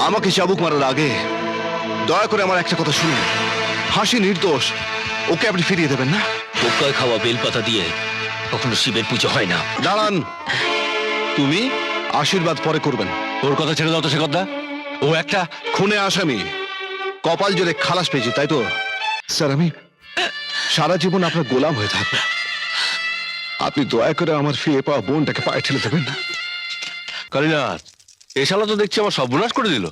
আমাকে চাবুক মারার আগে দয়া করে আমার একটা কথা শুনুন। হাসি নির্দোষ, ওকে আপনি ফিরিয়ে দেবেন না? পোকায় খাওয়া বেলপাতা দিয়ে কখনো শিবের পুজো হয় না। দাঁড়ান, তুমি আশীর্বাদ পরে করবেন। ওর কথা ছেড়ে দাও তো, সে কথা। ও একটা খুনে আসামি, কপাল জোরে খালাস পেয়েছি, তাই তো? স্যার, আমি সারা জীবন আপনার গোলাম হয়ে থাকবো। আপনি দয়া করে আমার ফিরে পাওয়া বোনটাকে পায়ে ঠেলে দেবেন না? কালীনাথ, এ শালা তো দেখছি আমার সর্বনাশ করে দিল।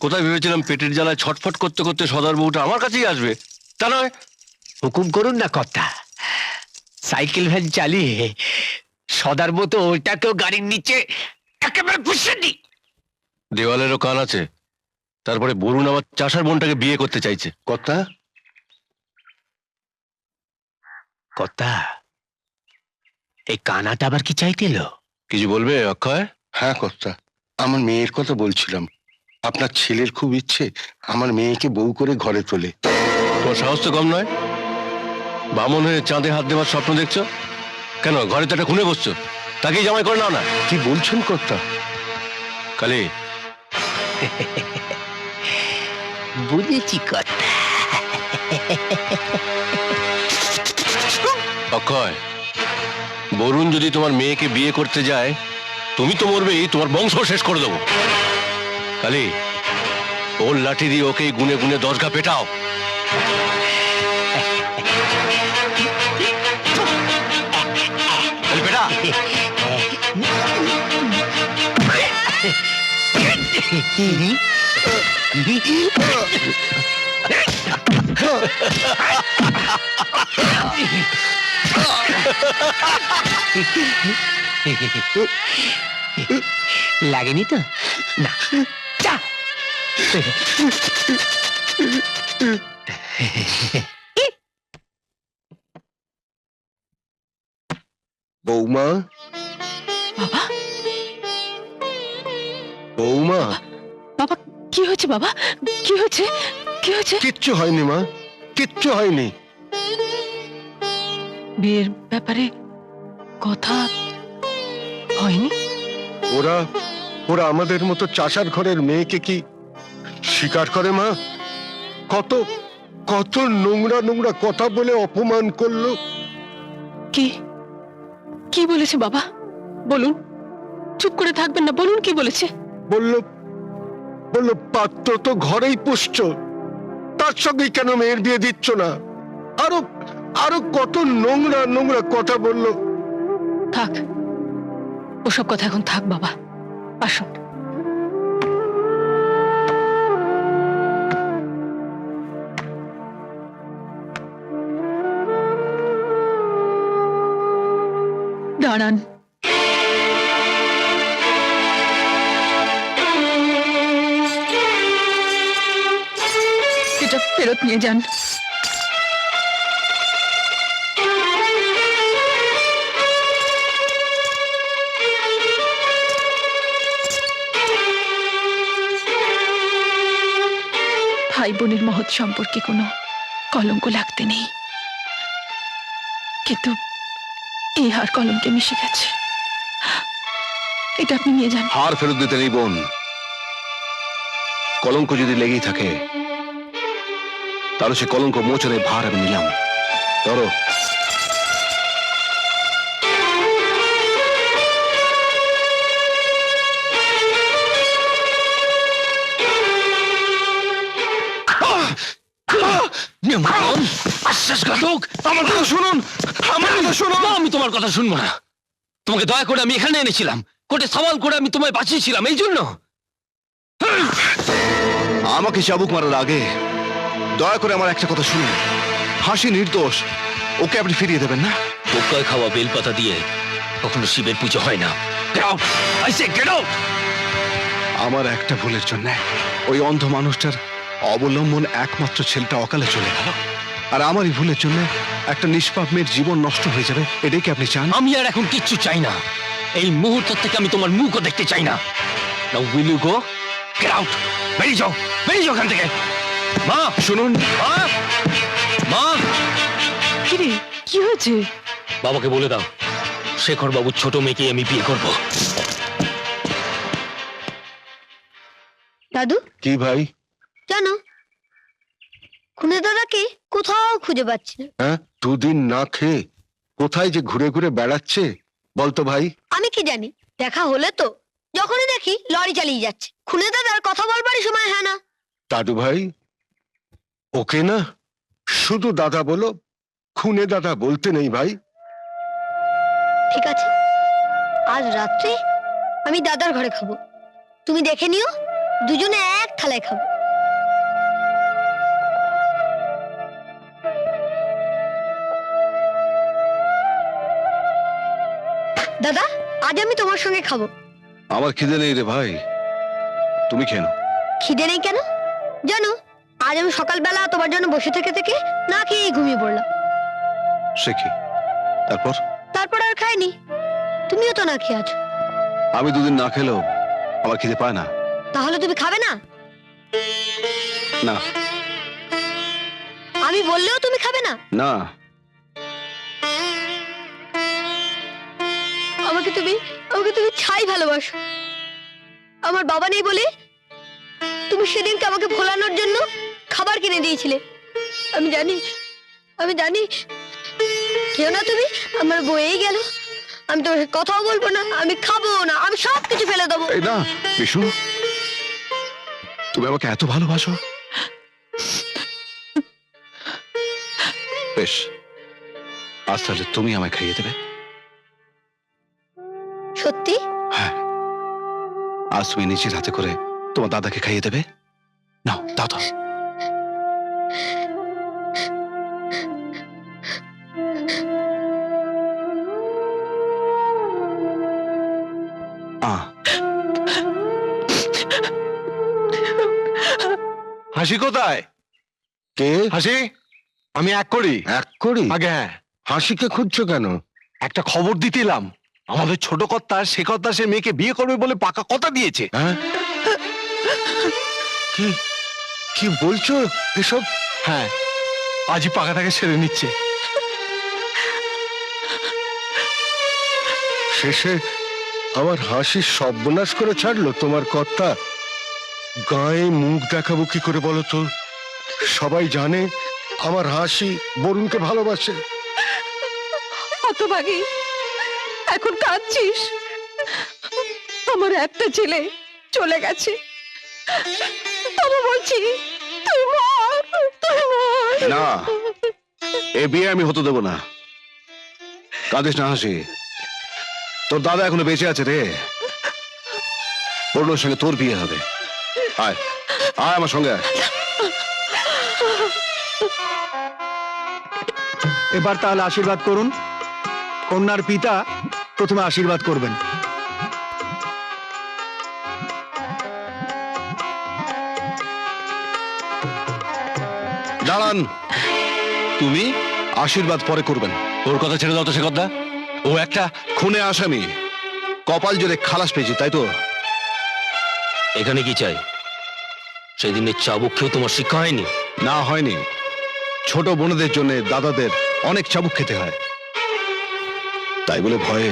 কোথায় ভেবেছিলাম পেটের জ্বালায় ছটফট করতে করতে সদর বউটা আমার কাছেই আসবে, তা নয়। হুকুম করুন না কর্তা। সাইকেল ভ্যান চালিয়ে সদার মতো ওটাকেও গাড়ির নিচে একেবারে ঘুষে দি। দেওয়ালেরও কান আছে। তারপরে বরুণ আমার চাষার বোনটাকে বিয়ে করতে চাইছে। কর্তা, কর্তা, এই কানাটা আবার কি চাইতেল? কিছু বলবে অক্ষয়? হ্যাঁ কর্তা, আমার মেয়ের কথা বলছিলাম। আপনার ছেলের খুব ইচ্ছে আমার মেয়েকে বউ করে ঘরে তোলে। তোমার সাহস তো কম নয়। বামন হয়ে চাঁদে হাত দেওয়ার স্বপ্ন দেখছো কেন? ঘরে তো একটা খুনে বসছো, তাকেই জামাই করে নাও না। কি বলছেন কর্তা? কালী, বুঝেছি কর্তা। অক্ষয়, বরুণ যদি তোমার মেয়েকে বিয়ে করতে যায়, তুমি তো মরবেই, তোমার বংশ শেষ করে দেবো। কালী, ওর লাঠি দিয়ে ওকে গুনে গুনে 10 ঘা পেটাও। বেটা, লাগেনি তো? না, যা। বৌমা, বাবা, বৌমা। বাবা, কি হয়েছে বাবা? কি হয়েছে? কি হয়েছে? কিচ্ছু হয়নি মা, কিচ্ছু হয়নি। বিয়ের ব্যাপারে কথা হয়নি? ওরা ওরা আমাদের মতো চাষার ঘরের মেয়েকে কি স্বীকার করে মা? কত কত নোংরা নোংরা কথা বলে অপমান করলো। কি কি বলেছে বাবা? বলুন, চুপ করে থাকবেন না, বলুন কি বলেছে। বললো বললো পাত্র তো ঘরেই পুষছ, তার সঙ্গে কেন মেয়ের বিয়ে দিচ্ছ না? আরো আরো কত নোংরা নোংরা কথা বললো। থাক, ওসব কথা এখন থাক বাবা, আসুন। দাঁড়ান। এটা ফেরত নিয়ে যান। ভাই বোনের মহৎ সম্পর্কে কোনো কলঙ্ক লাগতে নেই, কিন্তু এই হার কলঙ্কে মিশে গেছে। এটা আপনি নিয়ে যান। হার ফেরত দিতে নেই বোন। কলঙ্ক যদি লেগেই থাকে তাহলে সে কলঙ্ক মোচনের ভার আমি নিলাম। ধরো। বিশ্বাসঘাতক! আমার কথা শুনুন, আমার কথা শুনুন। না, আমি তোমার কথা শুনবো না। তোমাকে দয়া করে আমি এখানে এনেছিলাম, কোর্টে সওয়াল করে আমি তোমায় বাঁচিয়েছিলাম, এই জন্য। আমাকে চাবুক মারার আগে দয়া করে আমার একটা কথা শুনুন। হাসি নির্দোষ, ওকে আপনি ফিরিয়ে দেবেন না? পোকায় খাওয়া বেলপাতা দিয়ে কখনো শিবের পুজো হয় না। Get out! I say get out! আমার একটা ভুলের জন্য ওই অন্ধ মানুষটার অবলম্বন একমাত্র ছেলেটা অকালে চলে গেল, আর আমারই ভুলের জন্য একটা নিষ্পাপ মেয়ের জীবন নষ্ট হয়ে যাবে, এটাই কি আপনি চান? আমি আর এখন কিচ্ছু চাই না। এই মুহূর্ত থেকে আমি তোমার মুখও দেখতে চাই না। Now will you go? Get out! বেরিয়ে যাও, বেরিয়ে যাও এখান থেকে। মা শুনুন, মা, মা, কিরে, কি হয়েছে? বাবাকে বলে দাও শেখর বাবুর ছোট মেয়েকে আমি বিয়ে করব। দাদু কি ভাই? জানো খুনে দাদাকে কোথাও খুঁজে পাচ্ছি না। হ্যাঁ, দুদিন না খেয়ে কোথায় যে ঘুরে ঘুরে বেড়াচ্ছে বলতো ভাই? আমি কি জানি, দেখা হলে তো যখনই দেখি লরি চালিয়ে যাচ্ছে। খুনে দাদার কথা বলবারই সময় হয় না। দাদু ভাই, ওকে না শুধু দাদা বলো, খুনে দাদা বলতে নেই ভাই। ঠিক আছে, আজ রাত্রে আমি দাদার ঘরে খাবো, তুমি দেখে নিও, দুজনে এক থালায় খাবো। দাদা, আজ আমি তোমার সঙ্গে খাবো। আমার খিদে নেই রে ভাই, তুমি খেয়ে নাও। খিদে নেই কেন জানো? আজ আমি সকালবেলা তোমার জন্য বসে থেকে থেকে না খেয়ে ঘুমিয়ে পড়লাম। সে কি? তারপর? তারপর আর খাইনি, তুমিও তো না খেয়ে আছো। আমি দুদিন না খেলেও আমার খিদে পায় না। তাহলে তুমি খাবে না? না আমি বললেও তুমি খাবে না? না, আমাকে তুমি ছাই ভালোবাসো। আমার বাবা নেই বলে তুমি সেদিনকে আমাকে ভোলানোর জন্য খাবার কিনে দিয়েছিলে। আমি জানি কেউ না, তুমি আমার বয়েই গেল। আমি তোমার সাথে কথাও বলবো না, আমি খাবো না, আমি সব কিছু ফেলে দেবো। এই না বিশু, তুমি আমাকে এত ভালোবাসো? বেশ, আজ তাহলে তুমি আমায় খাইয়ে দেবে। সত্যি? হ্যাঁ, আজ তুমি নিজের হাতে করে তোমার দাদাকে খাইয়ে দেবে। নাও দাও দাও। হাসি কোথায়? কে? হাসি, আমি এক করি। এক করি? আগে হ্যাঁ, হাসিকে খুঁজছো কেন? একটা খবর দিতে এলাম। আমাদের ছোট কর্তা সে মেয়েকে বিয়ে করবে বলে পাকা কথা দিয়েছে। হ্যাঁ, কি কি বলছো এসব? হ্যাঁ, আজই পাকাটাকে সেরে নিচ্ছে। শেষে আমার হাসির সর্বনাশ করে ছাড়লো তোমার কর্তা। গায়ে মুখ দেখাবো কি করে বলো তো? সবাই জানে আমার হাসি বরুণকে ভালোবাসে। হতভাগী, এখন কাঁদছিস? আমার একটা ছেলে চলে গেছে, তবু বলছি তুই মর, তুই মর। না, এ বিয়ে আমি হতে দেবো না। কাঁদিস না হাসি, তোর দাদা এখনো বেঁচে আছে রে। বরুণের সঙ্গে তোর বিয়ে হবে। আয় আয় আমার সঙ্গে আয়। এবার তাহলে আশীর্বাদ করুন। কন্যার পিতা প্রথমে আশীর্বাদ করবেন। দাঁড়ান, তুমি আশীর্বাদ পরে করবেন। ওর কথা ছেড়ে দাও তো, সে কথা। ও একটা খুনে আসামি, কপাল জোরে খালাস পেয়েছি, তাই তো? এখানে কি চাই? সেদিনের চাবুক খেয়েও তোমার শিক্ষা হয়নি? না, হয়নি। ছোট বোনদের জন্য দাদাদের অনেক চাবুক খেতে হয়, তাই বলে ভয়ে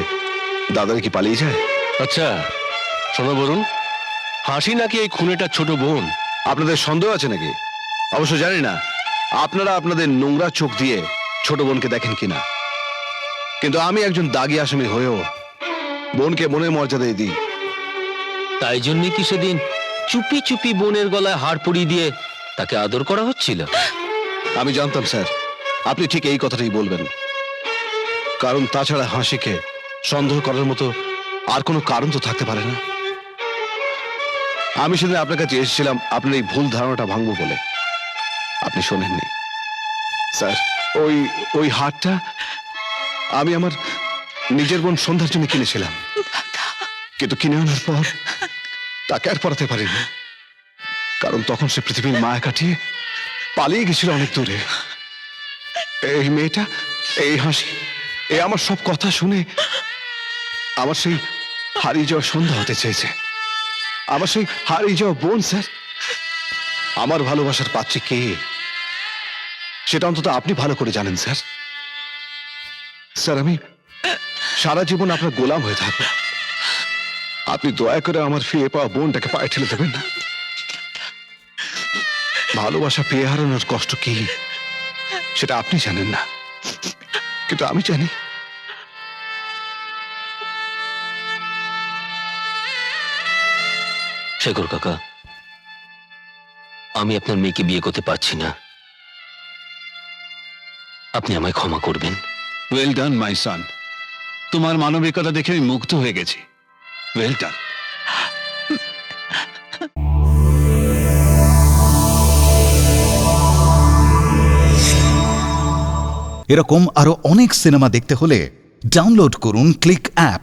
দাদারা কি পালিয়ে যায়? আচ্ছা শোনো বরুণ, হাসি নাকি এই খুনেটা ছোট বোন? আপনাদের সন্দেহ আছে নাকি? অবশ্য জানি না আপনারা আপনাদের নোংরা চোখ দিয়ে ছোট বোনকে দেখেন কিনা, কিন্তু আমি একজন দাগী আসামি হয়েও বোনকে বোনের মর্যাদায় দিই। তাই জন্য কি সেদিন চুপি চুপি বোনের গলায় হাড় পরিয়ে দিয়ে তাকে আদর করা হচ্ছিল? আমি জানতাম স্যার আপনি ঠিক এই কথাটাই বলবেন, কারণ তাছাড়া হাসিকে সন্দেহ করার মতো আর কোনো কারণ তো থাকতে পারে না। আমি সেদিন আপনার কাছে এসেছিলাম আপনার এই ভুল ধারণাটা ভাঙবো বলে, আপনি শোনেননি স্যার। ওই হারটা আমি আমার নিজের বোন সন্ধ্যার জন্য কিনেছিলাম, কিন্তু কিনে আনার পর তাকে আর পড়াতে পারিনি, কারণ তখন সে পৃথিবীর মায়া কাটিয়ে পালিয়ে গেছিল অনেক দূরে। এই মেয়েটা, এই হাসি, এই আমার সব কথা শুনে আমার সেই হারিয়ে যাওয়া সন্ধ্যা হতে চেয়েছে, আমার সেই হারিয়ে যাওয়া বোন। স্যার, আমার ভালোবাসার পাত্রী কে সেটা অন্তত আপনি ভালো করে জানেন স্যার। স্যার, আমি সারা জীবন আপনার গোলাম হয়ে থাকবো, আপনি দয়া করে আমার ফিরে পাওয়া বোনটাকে পায়ে ঠেলে দেবেন না। ভালোবাসা পেয়ে হারানোর কষ্ট কি সেটা আপনি জানেন না, কিন্তু আমি জানি। শেখর কাকা, আমি আপনার মেয়েকে বিয়ে করতে পারছি না, আপনি আমায় ক্ষমা করবেন। ওয়েল ডান মাই সান, তোমার মানবিকতা দেখে আমি মুগ্ধ হয়ে গেছি। Well done. এরকম আরো অনেক সিনেমা দেখতে হলে ডাউনলোড করুন ক্লিক অ্যাপ।